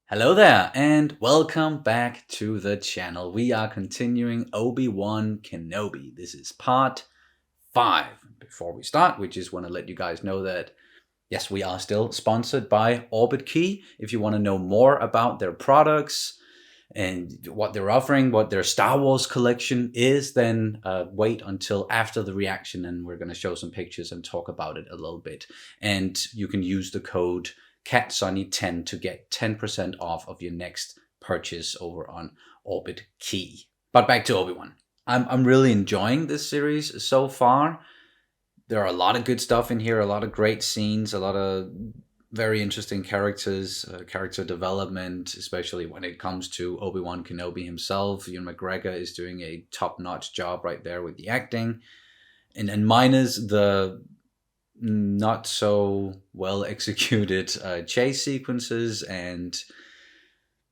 Hello there, and welcome back to the channel. We are continuing Obi Wan Kenobi. This is part 5. Before we start, we just want to let you guys know that, yes, we are still sponsored by Orbit Key. If you want to know more about their products and what they're offering, what their Star Wars collection is, then wait until after the reaction, and we're going to show some pictures and talk about it a little bit. And you can use the code CatSunny10 to get 10% off of your next purchase over on Orbit Key. But back to Obi-Wan. I'm really enjoying this series so far. There are a lot of good stuff in here, a lot of great scenes, a lot of very interesting characters, character development, especially when it comes to Obi Wan Kenobi himself. Ewan McGregor is doing a top-notch job right there with the acting. And minus the not so well executed chase sequences and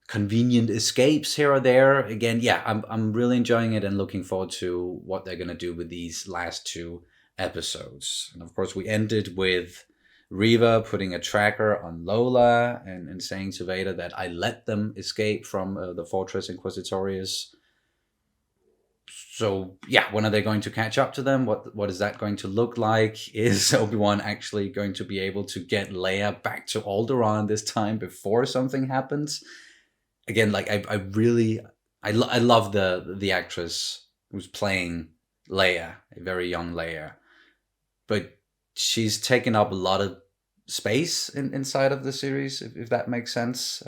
convenient escapes here or there. Again, yeah, I'm really enjoying it and looking forward to what they're gonna do with these last 2 episodes. And of course, we ended with Reva putting a tracker on Lola and saying to Vader that I let them escape from the Fortress Inquisitorius. So yeah, when are they going to catch up to them? What is that going to look like? Is Obi-Wan actually going to be able to get Leia back to Alderaan this time before something happens? Again, like I love the actress who's playing Leia, a very young Leia, but she's taken up a lot of space inside of the series, if that makes sense.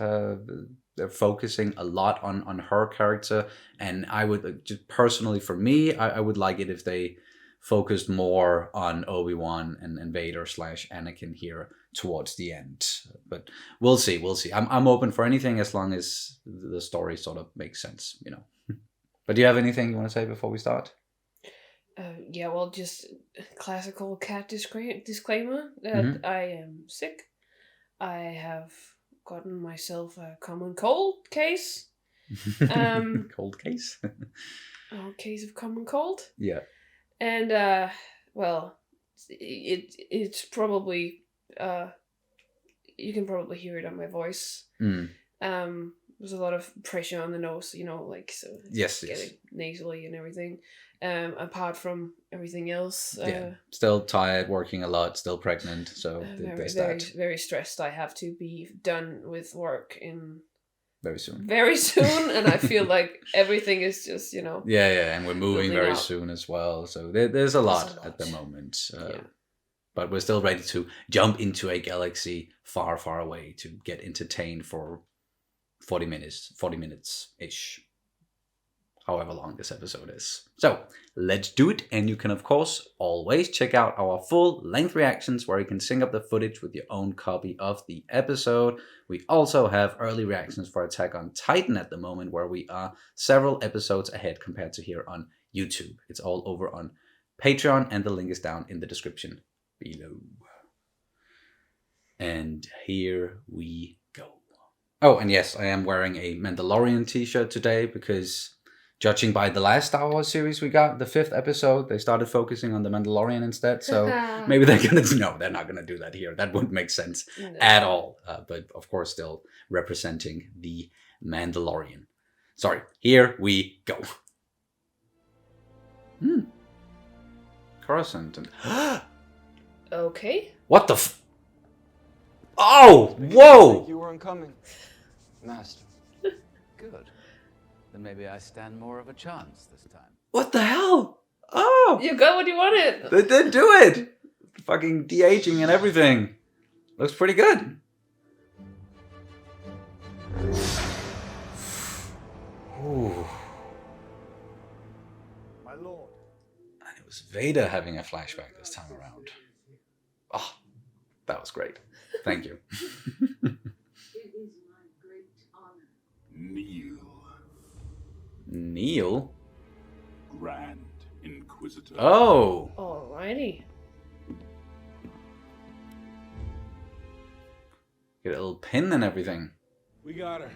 They're focusing a lot on her character, and I would just personally, for me, I would like it if they focused more on Obi-Wan and Vader / Anakin here towards the end. But we'll see. I'm open for anything as long as the story sort of makes sense, you know. But do you have anything you want to say before we start? Yeah, well, just classical cat disclaimer that I am sick. I have gotten myself a common cold case. Cold case. Case of common cold. Yeah. And, well, it's probably, you can probably hear it on my voice. There's a lot of pressure on the nose, like, so it's getting nasally and everything. Apart from everything else, still tired, working a lot, still pregnant, so there's very, very stressed. I have to be done with work in very soon, and I feel like everything is just yeah, and we're moving very soon as well. So there's a lot at the moment. But we're still ready to jump into a galaxy far, far away to get entertained for 40 minutes ish, however long this episode is. So let's do it. And you can, of course, always check out our full length reactions where you can sync up the footage with your own copy of the episode. We also have early reactions for Attack on Titan at the moment, where we are several episodes ahead compared to here on YouTube. It's all over on Patreon, and the link is down in the description below. And here we go. Oh, and yes, I am wearing a Mandalorian t-shirt today because, judging by the last Star Wars series we got, the 5th episode, they started focusing on the Mandalorian instead. So maybe they're they're not gonna do that here. That wouldn't make sense at all. But of course, still representing the Mandalorian. Sorry, here we go. Coruscant and okay. What the Oh! Whoa! You weren't coming, Master. Good. Then maybe I stand more of a chance this time. What the hell? Oh! You got what you wanted. They did do it! Fucking de-aging and everything. Looks pretty good. Ooh. My lord. And it was Vader having a flashback this time around. Oh, that was great. Thank you. It is my great honor. Kneel, Neil? Grand Inquisitor. Oh! Alrighty. Get a little pin and everything. We got her.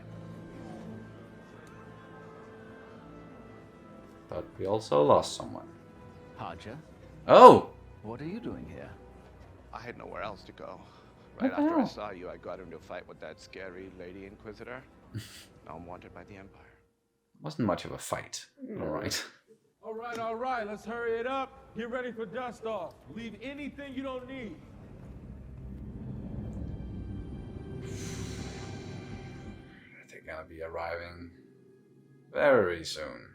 But we also lost someone. Haja, Oh! what are you doing here? I had nowhere else to go. Right What the after I hell? saw you, I got into a fight with that scary lady Inquisitor. Now I'm wanted by the Empire. Wasn't much of a fight. All right. All right, let's hurry it up. Get ready for dust off. Leave anything you don't need. They're gonna be arriving very soon.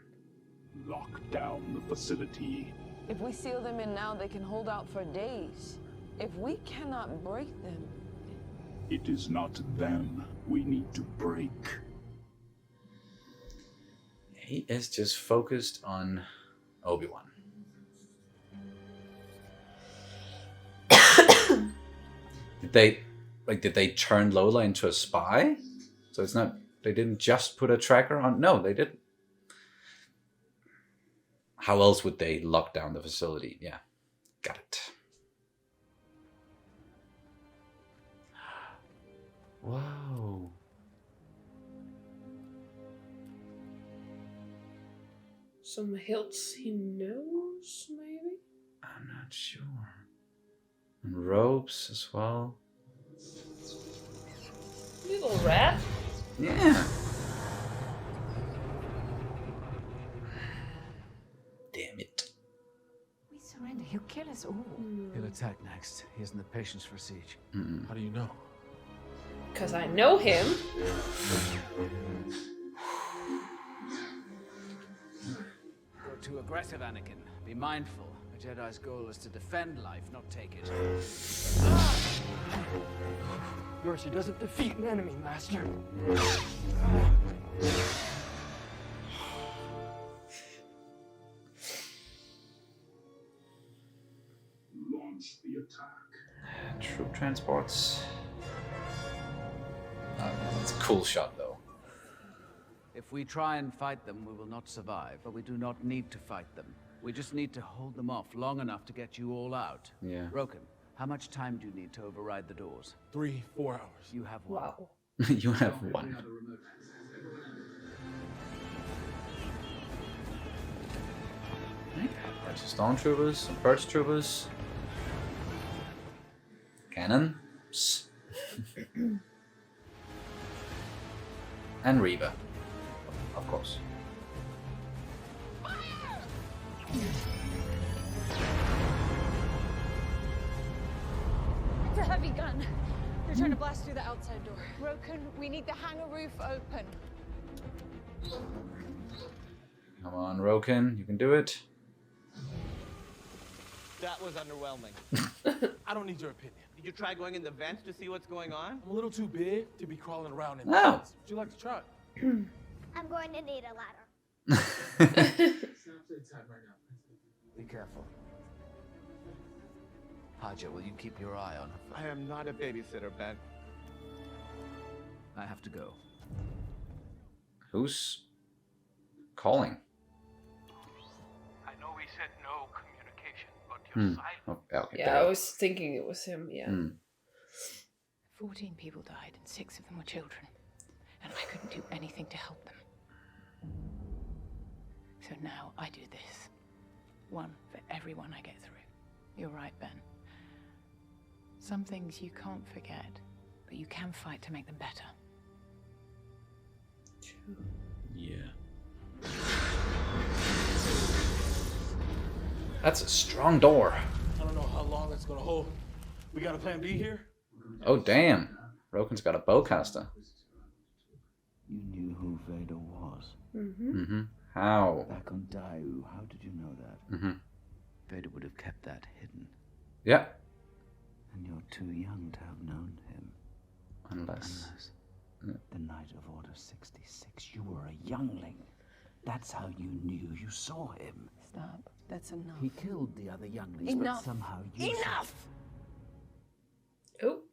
Lock down the facility. If we seal them in now, they can hold out for days. If we cannot break them... It is not them we need to break. He is just focused on Obi-Wan. Did they turn Lola into a spy? So it's not, they didn't just put a tracker on. No, they didn't. How else would they lock down the facility? Yeah, got it. Whoa. Some hilts he knows, maybe? I'm not sure. And ropes as well. Little rat. Yeah. Damn it. We surrender, he'll kill us all. He'll attack next. He hasn't the patience for siege. How do you know? Because I know him. You're too aggressive, Anakin. Be mindful. A Jedi's goal is to defend life, not take it. Mercy doesn't defeat an enemy, Master. Launch the attack. Troop transports. That's a cool shot, though. If we try and fight them, we will not survive, but we do not need to fight them. We just need to hold them off long enough to get you all out. Yeah. Roken, how much time do you need to override the doors? 3-4 hours. You have one. Wow. You have one. Bunch of stormtroopers, some birch troopers, cannons, and Reva, of course. It's a heavy gun. They're trying to blast through the outside door. Roken, we need the hangar roof open. Come on, Roken, you can do it. That was underwhelming. I don't need your opinion. Did you try going in the vents to see what's going on? I'm a little too big to be crawling around in No. vents. Would you like to try? I'm going to need a ladder. Be careful. Haja, will you keep your eye on her? I am not a babysitter, Ben. I have to go. Who's calling? I know we said no communication, but your silence. Oh, okay, Yeah, I was thinking it was him, yeah. 14 people died and 6 of them were children. And I couldn't do anything to help them. So now I do this. One for everyone I get through. You're right, Ben. Some things you can't forget, but you can fight to make them better. Yeah. That's a strong door. I don't know how long it's gonna hold. We got a plan B here? Oh, damn. Roken's got a bowcaster. You knew who Vader was. Mm-hmm. How? Back on Daiu, how did you know that? Mm-hmm. Vader would have kept that hidden. Yeah. And you're too young to have known him. Unless... The night of Order 66, you were a youngling. That's how you knew you saw him. Stop. That's enough. He killed the other younglings, Enough. but somehow you... Enough! Oh.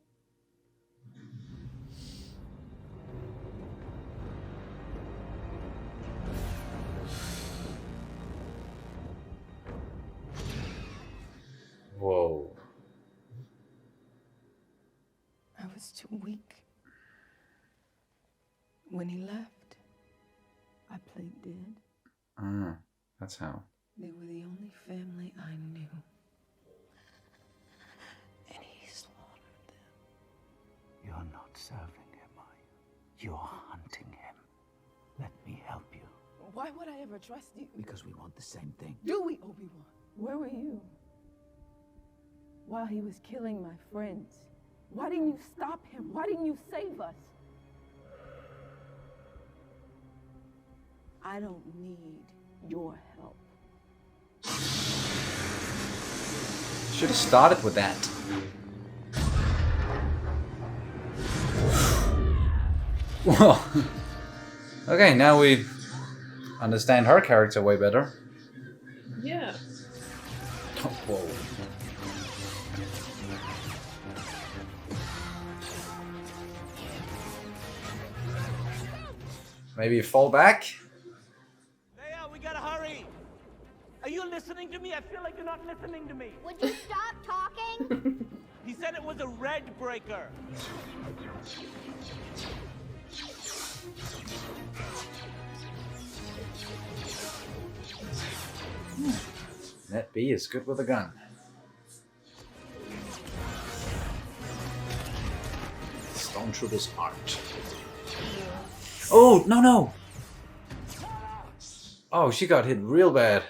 Whoa. I was too weak. When he left, I played dead. Ah, that's how. They were the only family I knew. And he slaughtered them. serving him, are you? You're hunting him. Let me help you. Why would I ever trust you? Because we want the same thing. Do we, Obi-Wan? Where were you while he was killing my friends? Why didn't you stop him? Why didn't you save us? I don't need your help. Should have started with that. Well, okay, now we understand her character way better. Yeah. Oh, whoa. Maybe fall back? Leia, we gotta hurry! Are you listening to me? I feel like you're not listening to me. Would you stop talking? He said it was a red breaker. That bee is good with a gun. Stormtrooper's art. Oh, no, no! Oh, she got hit real bad.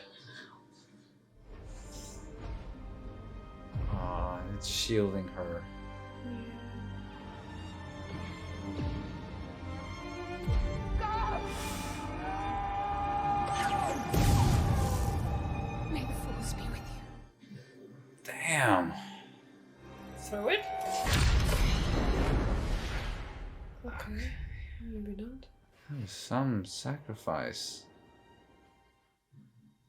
Oh, it's shielding her. May the Force be with you. Damn. Throw it? Okay, maybe not. Some sacrifice.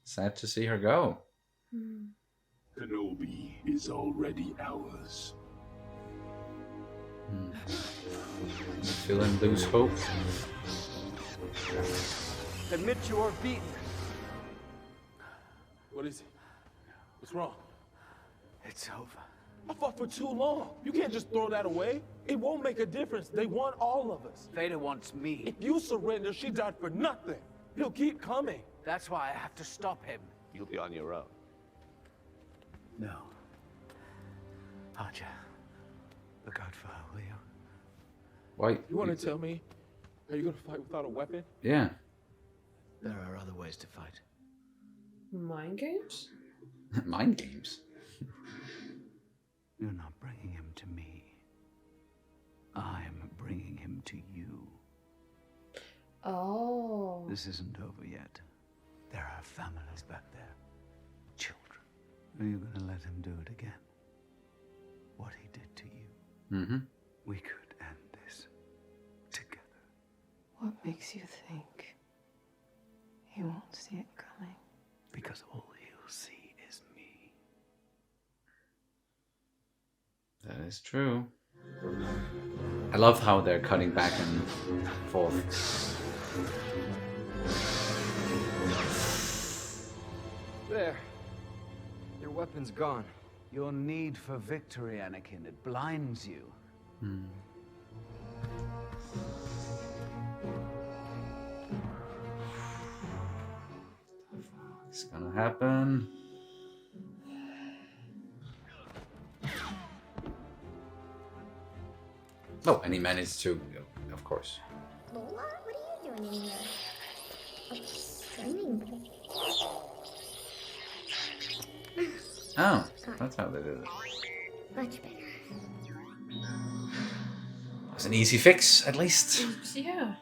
Sad to see her go. Kenobi is already ours. Feeling lose hope. Admit you are beaten. What is it? What's wrong? It's over. I fought for too long. You can't just throw that away. It won't make a difference. They want all of us. Vader wants me. If you surrender, she died for nothing. He'll keep coming. That's why I have to stop him. You'll be on your own. No. Archer, look out for her, will you? Why? You want to tell me? Are you going to fight without a weapon? Yeah. There are other ways to fight. Mind games? Mind games. You're not bringing him to me. I'm bringing him to you. Oh. This isn't over yet. There are families back there. Children. Are you going to let him do it again? What he did to you? Mm-hmm. We could end this together. What makes you think he won't see it coming? Because all he'll see is me. That is true. I love how they're cutting back and forth. There. Your weapon's gone. Your need for victory, Anakin, it blinds you. It's gonna happen. Oh, and he managed to, of course. Lola, what are you doing in here? Oh, streaming. Oh, that's how they did it. Much better. It's an easy fix, at least. Yeah.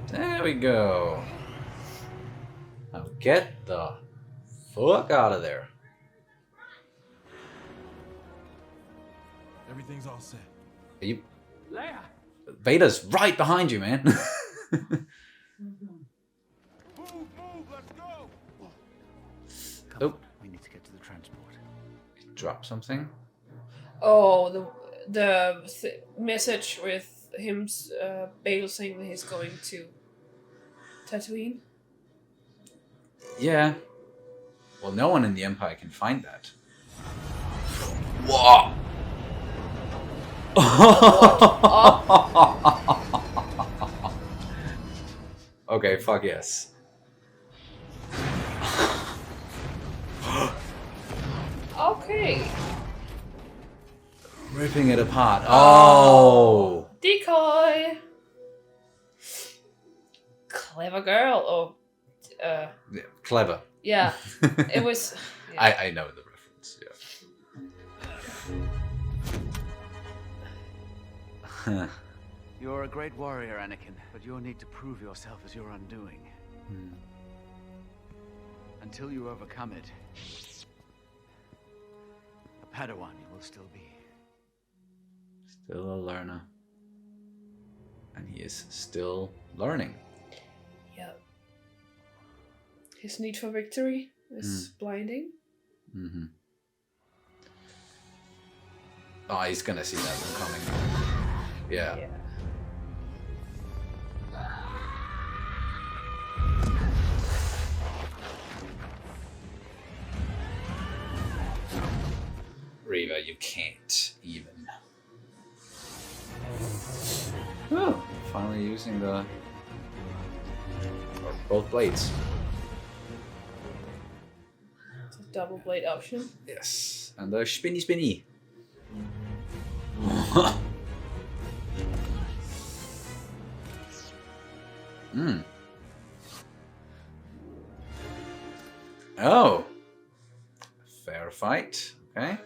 There we go. Now get the fuck out of there. Everything's all set. Are you... Leia! Vader's right behind you, man. Move, let's go! Oh. We need to get to the transport. Drop something. Oh, the message with him, Bale saying that he's going to Tatooine. Yeah. Well, no one in the Empire can find that. Whoa! Okay, fuck yes. Oh Ripping it apart. Oh! Decoy! Clever girl. Oh, Yeah, clever. yeah. It was... Yeah. I know the reference, yeah. You're a great warrior, Anakin, but you'll need to prove yourself as your undoing. Until you overcome it, a Padawan you will still be. Still a learner. And he is still learning. Yeah. His need for victory is blinding. Mm-hmm. Oh, he's gonna see that one coming. Yeah. Reva, you can't even. Oh, finally using the both blades. It's a double blade option. Yes, and the spinny. Oh, fair fight. Okay.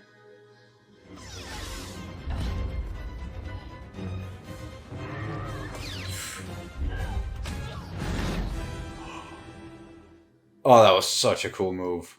Oh, that was such a cool move.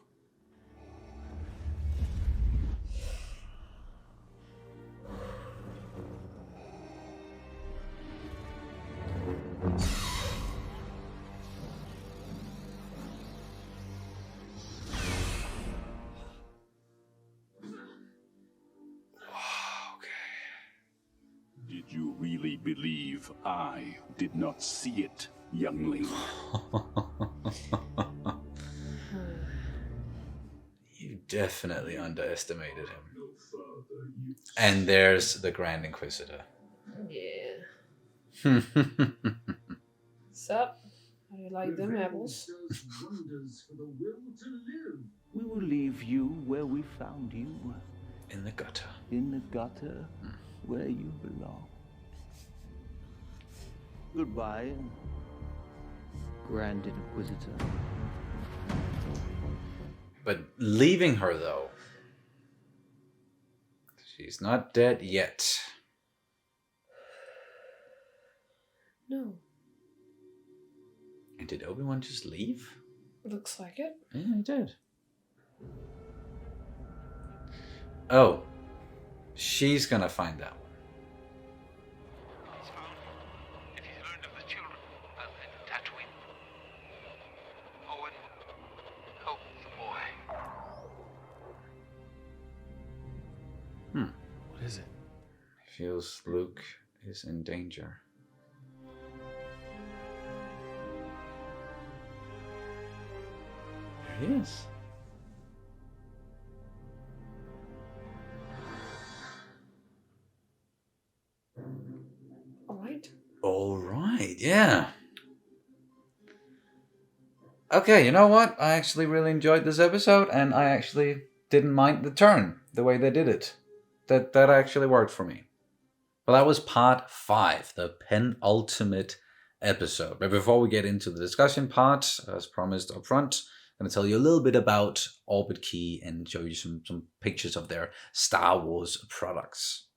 Did you really believe I did not see it, youngling? You definitely underestimated him. And there's the Grand Inquisitor. Yeah. Sup? How do you like them apples? We will leave you where we found you. In the gutter. In the gutter, where you belong. Goodbye, Grand Inquisitor. But leaving her, though. She's not dead yet. No. And did Obi Wan just leave? Looks like it. Yeah, he did. Oh. She's gonna find that one. If he's learned of the children in Tatooine, Owen, help the boy. What is it? He feels Luke is in danger. There he is. All right, yeah. Okay, you know what? I actually really enjoyed this episode, and I actually didn't mind the turn, the way they did it. That actually worked for me. Well, that was part 5, the penultimate episode. But before we get into the discussion part, as promised up front, I'm going to tell you a little bit about Orbit Key and show you some pictures of their Star Wars products.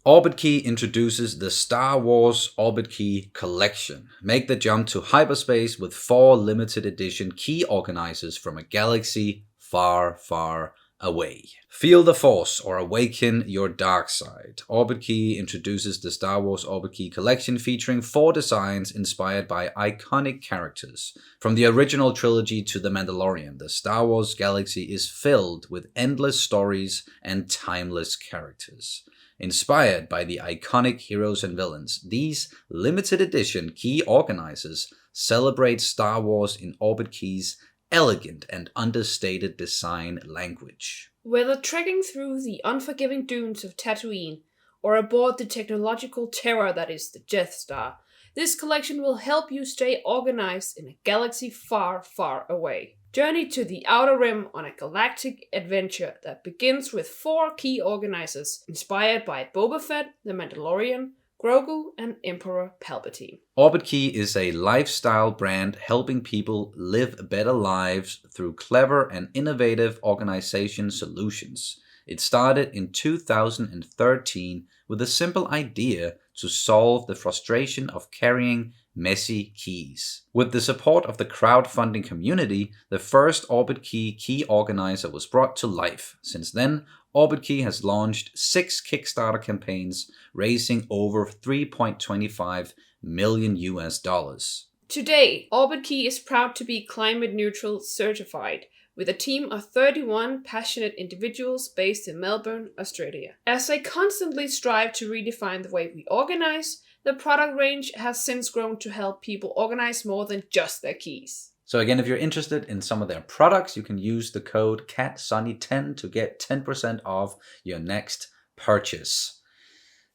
Orbit Key introduces the Star Wars Orbit Key Collection. Make the jump to hyperspace with 4 limited edition key organizers from a galaxy far, far away. Feel the Force or awaken your dark side. Orbit Key introduces the Star Wars Orbit Key Collection featuring 4 designs inspired by iconic characters. From the original trilogy to The Mandalorian, the Star Wars galaxy is filled with endless stories and timeless characters. Inspired by the iconic heroes and villains, these limited edition key organizers celebrate Star Wars in Orbit Key's elegant and understated design language. Whether trekking through the unforgiving dunes of Tatooine or aboard the technological terror that is the Death Star, this collection will help you stay organized in a galaxy far, far away. journey to the Outer Rim on a galactic adventure that begins with 4 key organizers, inspired by Boba Fett, the Mandalorian, Grogu, and Emperor Palpatine. Orbit Key is a lifestyle brand helping people live better lives through clever and innovative organization solutions. It started in 2013 with a simple idea to solve the frustration of carrying messy keys. With the support of the crowdfunding community, the first Orbit key organizer was brought to life. Since then, Orbit Key has launched 6 Kickstarter campaigns, raising over $3.25 million US. Today, Orbit Key is proud to be climate neutral certified, with a team of 31 passionate individuals based in Melbourne, Australia. As they constantly strive to redefine the way we organize, the product range has since grown to help people organize more than just their keys. So again, if you're interested in some of their products, you can use the code CATSUNNY10 to get 10% off your next purchase.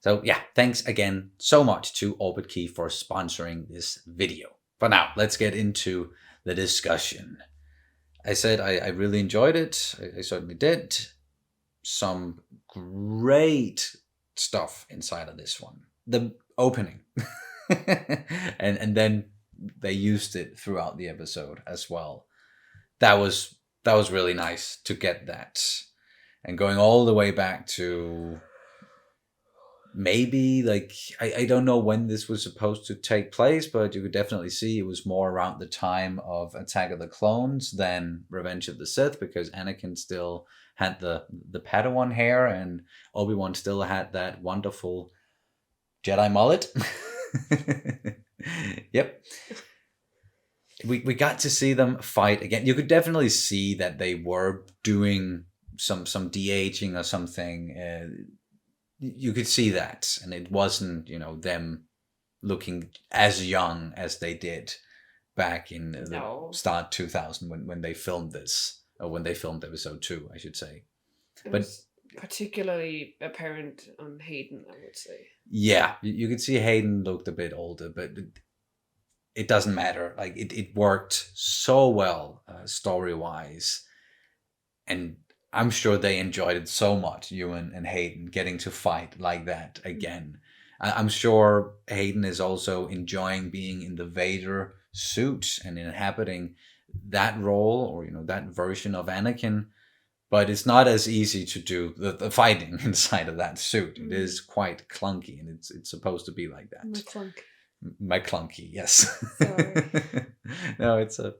So yeah, thanks again so much to Orbit Key for sponsoring this video. But now, let's get into the discussion. I said I really enjoyed it. I certainly did. Some great stuff inside of this one. The opening. and then they used it throughout the episode as well. That was really nice to get that. And going all the way back to maybe like I don't know when this was supposed to take place, but you could definitely see it was more around the time of Attack of the Clones than Revenge of the Sith, because Anakin still had the Padawan hair and Obi-Wan still had that wonderful Jedi mullet. Yep. We got to see them fight again. You could definitely see that they were doing some de-aging or something. You could see that, and it wasn't, them looking as young as they did back in the start 2000 when they filmed this, or when they filmed episode 2, I should say. It was particularly apparent on Hayden, I would say. Yeah, you could see Hayden looked a bit older, but it doesn't matter. Like it worked so well story-wise, and I'm sure they enjoyed it so much, Ewan and Hayden, getting to fight like that again. I'm sure Hayden is also enjoying being in the Vader suit and inhabiting that role, or that version of Anakin. But it's not as easy to do the fighting inside of that suit. It is quite clunky, and it's supposed to be like that. McClunky, yes. No, it's a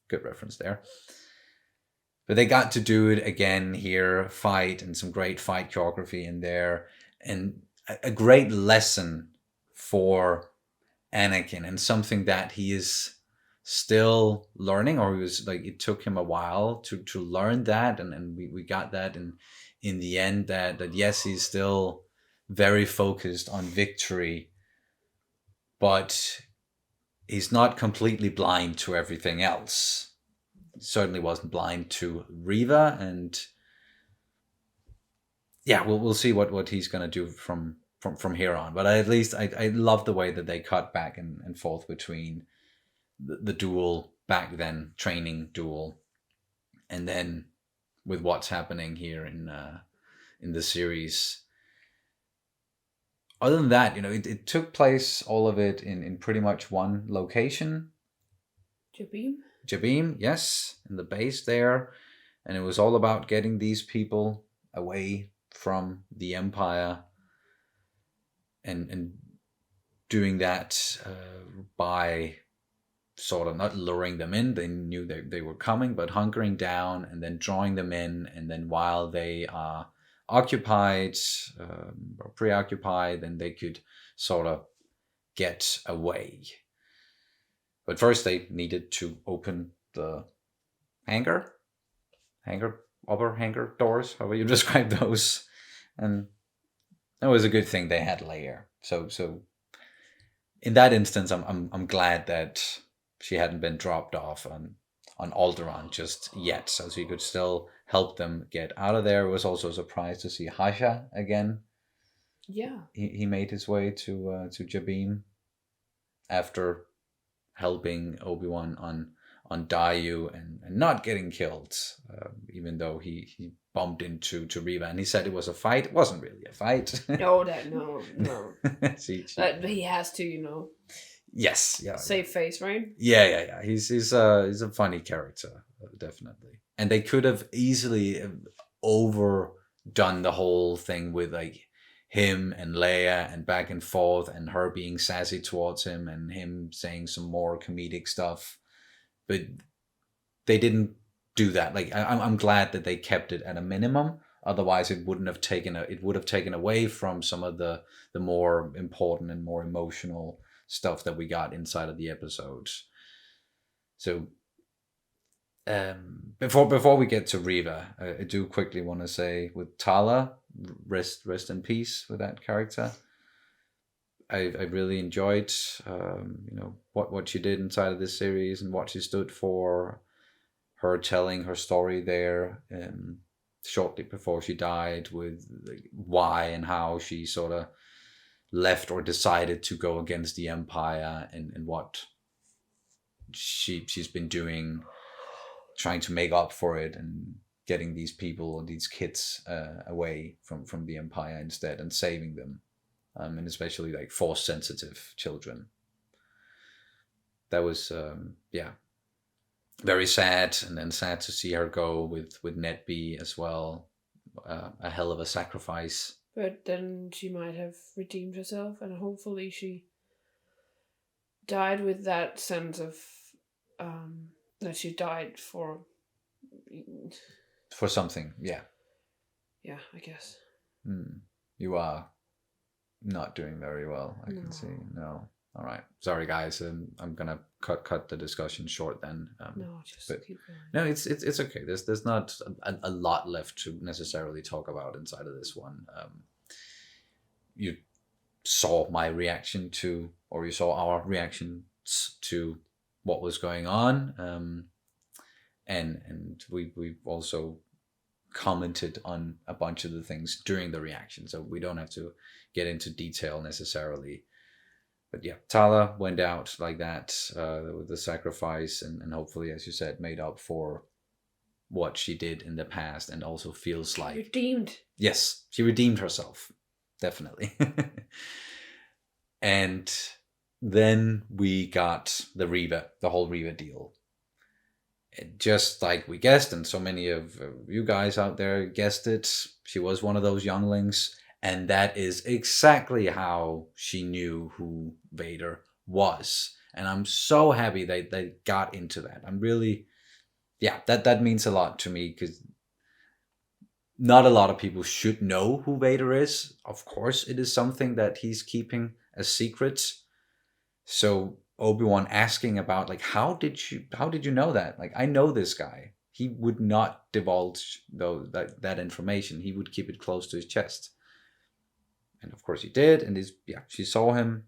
good reference there. But they got to do it again here, fight, and some great fight choreography in there, and a great lesson for Anakin, and something that he is still learning, or it took him a while to learn that, and we got that in the end, that yes, he's still very focused on victory, but he's not completely blind to everything else. Certainly wasn't blind to Reva, and yeah, we'll see what he's gonna do from here on. But at least I love the way that they cut back and forth between the duel back then, training duel, and then with what's happening here in the series. Other than that, it took place, all of it, in pretty much one location. Jabim, yes, in the base there. And it was all about getting these people away from the Empire, and doing that by sort of not luring them in. They knew they were coming, but hunkering down and then drawing them in. And then while they are occupied or preoccupied, then they could sort of get away. But first they needed to open the upper hangar doors, however you describe those. And that was a good thing they had Leia. So in that instance, I'm glad that she hadn't been dropped off on Alderaan just yet, so she could still help them get out of there. It was also a surprise to see Hasha again. Yeah. He made his way to Jabim after helping Obi-Wan on Dayu and not getting killed, even though he bumped into Reva, and he said it was a fight. It wasn't really a fight. No. She, He has to, you know. Yes, yeah. Save face, right? Yeah. He's a funny character, definitely. And they could have easily overdone the whole thing with like him and Leia and back and forth, and her being sassy towards him and him saying some more comedic stuff, but they didn't do that. Like I'm glad that they kept it at a minimum. Otherwise, it would have taken away from some of the more important and more emotional stuff that we got inside of the episodes. So before we get to Reva, I do quickly want to say with Tala, rest in peace with that character. I really enjoyed what she did inside of this series and what she stood for. Her telling her story there shortly before she died, with like, why and how she sort of left or decided to go against the Empire, and what she's been doing, trying to make up for it and getting these people, these kids away from the Empire instead, and saving them, and especially like force sensitive children. That was very sad, and then sad to see her go with Netby as well. A hell of a sacrifice. But then she might have redeemed herself, and hopefully she died with that sense of that she died for something. Yeah, I guess. You are not doing very well, I can see. No. All right. Sorry, guys. I'm gonna cut the discussion short then. Just keep going. No, it's okay. There's not a lot left to necessarily talk about inside of this one. You saw my reaction to, or you saw our reactions to what was going on, and we've also commented on a bunch of the things during the reaction, so we don't have to get into detail necessarily. But yeah, Tala went out like that with the sacrifice, and hopefully, as you said, made up for what she did in the past, and also feels like redeemed. Yes, she redeemed herself, definitely. And then we got the whole Reva deal. Just like we guessed, and so many of you guys out there guessed it, she was one of those younglings. And that is exactly how she knew who Vader was. And I'm so happy they got into that. I'm really, that means a lot to me, because not a lot of people should know who Vader is. Of course, it is something that he's keeping a secret. So Obi-Wan asking about, like, how did you know that? Like, I know this guy. He would not divulge that information. He would keep it close to his chest. And of course he did, and she saw him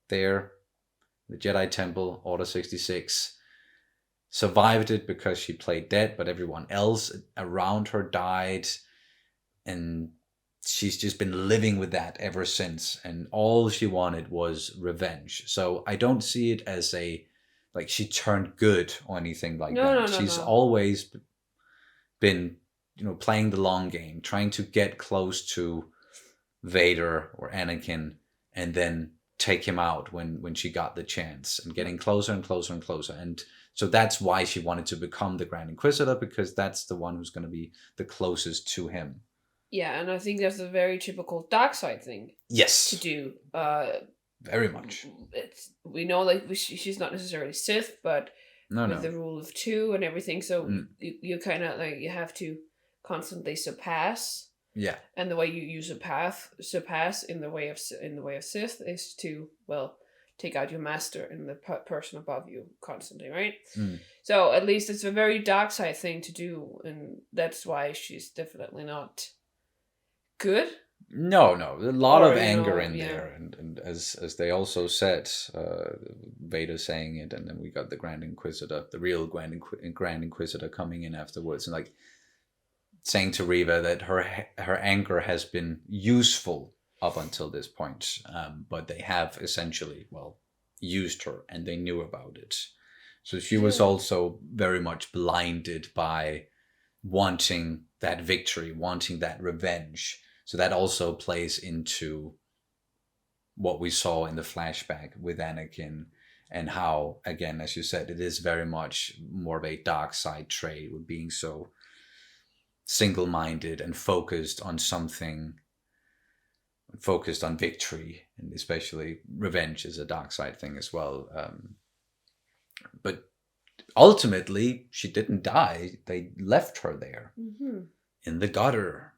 there, the Jedi Temple, Order 66, survived it because she played dead, but everyone else around her died, and she's just been living with that ever since, and all she wanted was revenge. So I don't see it as like she turned good or anything like that. She's always been, playing the long game, trying to get close to Vader or Anakin, and then take him out when she got the chance, and getting closer and closer and closer. And so that's why she wanted to become the Grand Inquisitor, because that's the one who's going to be the closest to him. Yeah, and I think that's a very typical dark side thing. Yes. To do. Very much. We know, like, she's not necessarily Sith, but with the rule of two and everything, so you kind of like, you have to constantly surpass. Yeah. And the way you surpass in the way of Sith is to, well, take out your master and the person above you constantly, right? So at least it's a very dark side thing to do, and that's why she's definitely not good. No, a lot of anger in there, and as they also said, Vader saying it, and then we got the Grand Inquisitor, the real Grand Inquisitor coming in afterwards, and like saying to Reva that her anger has been useful up until this point, but they have essentially, used her, and they knew about it. So she was also very much blinded by wanting that victory, wanting that revenge. So that also plays into what we saw in the flashback with Anakin, and how, again, as you said, it is very much more of a dark side trait with being so single-minded and focused on something, focused on victory, and especially revenge is a dark side thing as well. But ultimately, she didn't die. They left her there in the gutter.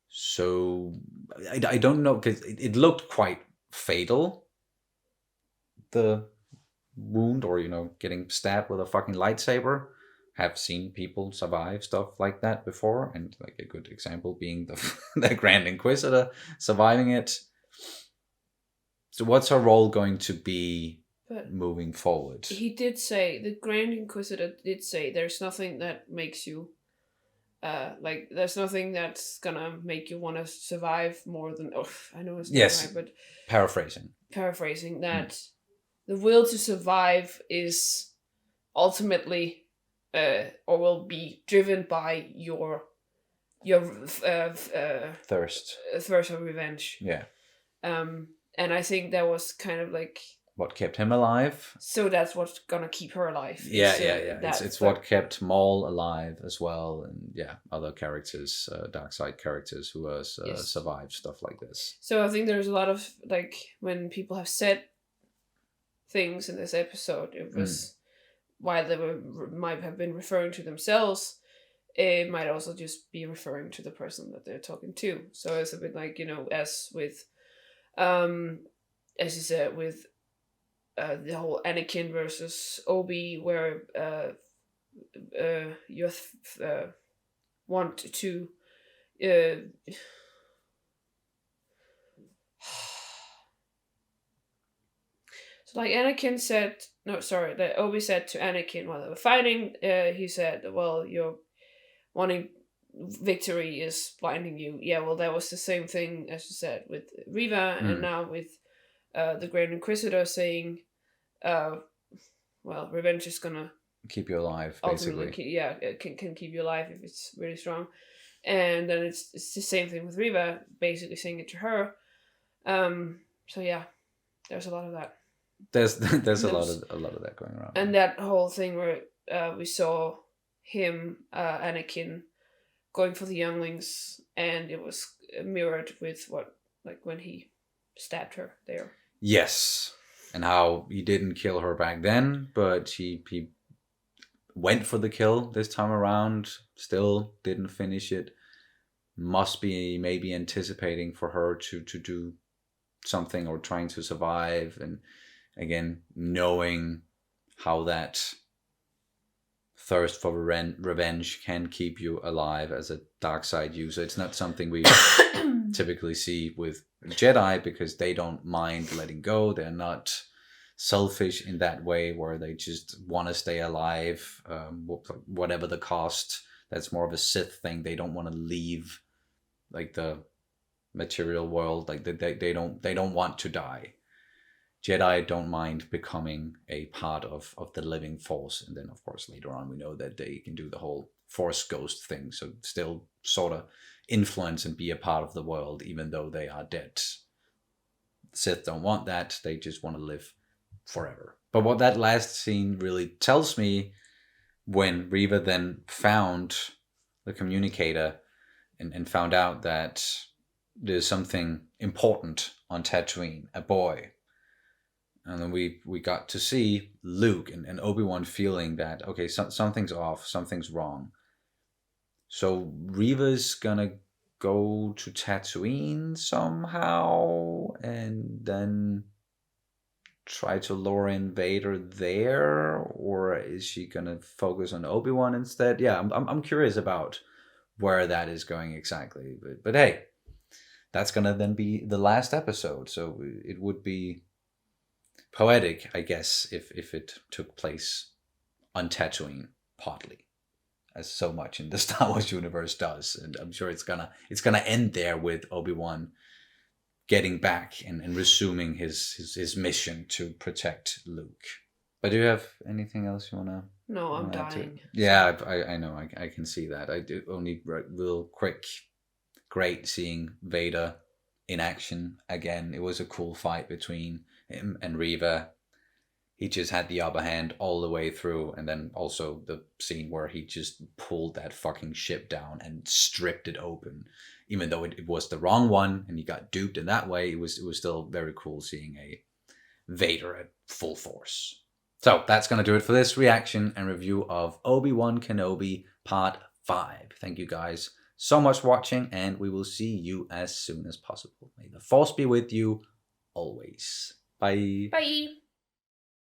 So I don't know, because it looked quite fatal, the wound, or, you know, getting stabbed with a fucking lightsaber. Have seen people survive stuff like that before, and like a good example being the Grand Inquisitor surviving it. So what's her role going to be moving forward? He did say, the Grand Inquisitor did say, there's nothing that makes you like, there's nothing that's gonna make you want to survive more than, I know it's not right, but paraphrasing that the will to survive is ultimately or will be driven by your thirst of revenge. Yeah. And I think that was kind of like what kept him alive. So that's what's gonna keep her alive. Yeah. It's what kept Maul alive as well, and other characters, dark side characters who survived stuff like this. So I think there's a lot of, like, when people have said things in this episode, it was while they might have been referring to themselves, it might also just be referring to the person that they're talking to. So it's a bit like, you know, as with as you said, with the whole Anakin versus Obi, where you want to so like Anakin said, that Obi said to Anakin while they were fighting, he said, well, you're wanting victory is blinding you. Yeah, well, that was the same thing as you said with Reva, and now with the Grand Inquisitor saying, well, revenge is gonna keep you alive, basically. Ultimately, it can keep you alive if it's really strong. And then it's the same thing with Reva, basically saying it to her. So yeah, there's a lot of that. There's a lot of that going around. And that whole thing where we saw him, Anakin, going for the younglings, and it was mirrored with what, like, when he stabbed her there. Yes, and how he didn't kill her back then, but he went for the kill this time around, still didn't finish it. Must be maybe anticipating for her to do something, or trying to survive, and again, knowing how that thirst for revenge can keep you alive as a dark side user. It's not something we typically see with Jedi, because they don't mind letting go. They're not selfish in that way, where they just want to stay alive, whatever the cost. That's more of a Sith thing. They don't want to leave, like, the material world. Like, they don't want to die. Jedi don't mind becoming a part of the living force. And then, of course, later on, we know that they can do the whole force ghost thing. So still sort of influence and be a part of the world, even though they are dead. Sith don't want that. They just want to live forever. But what that last scene really tells me, when Reva then found the communicator and found out that there's something important on Tatooine, a boy. And then we got to see Luke and Obi-Wan feeling that, okay, something's off, something's wrong. So Reva's gonna go to Tatooine somehow, and then try to lure in Vader there, or is she gonna focus on Obi-Wan instead? Yeah, I'm curious about where that is going exactly. But hey, that's gonna then be the last episode, so it would be poetic, I guess, if it took place on Tatooine, partly, as so much in the Star Wars universe does. And I'm sure it's gonna end there with Obi-Wan getting back and resuming his mission to protect Luke. But do you have anything else you wanna? No, I'm dying. Yeah, I know. I can see that. I do only real quick. Great seeing Vader in action again. It was a cool fight between him and Reva. He just had the upper hand all the way through, and then also the scene where he just pulled that fucking ship down and stripped it open, even though it was the wrong one and he got duped in that way. It was still very cool seeing a Vader at full force. So that's gonna do it for this reaction and review of Obi Wan Kenobi Part 5. Thank you guys so much for watching, and we will see you as soon as possible. May the Force be with you always. Bye. Bye.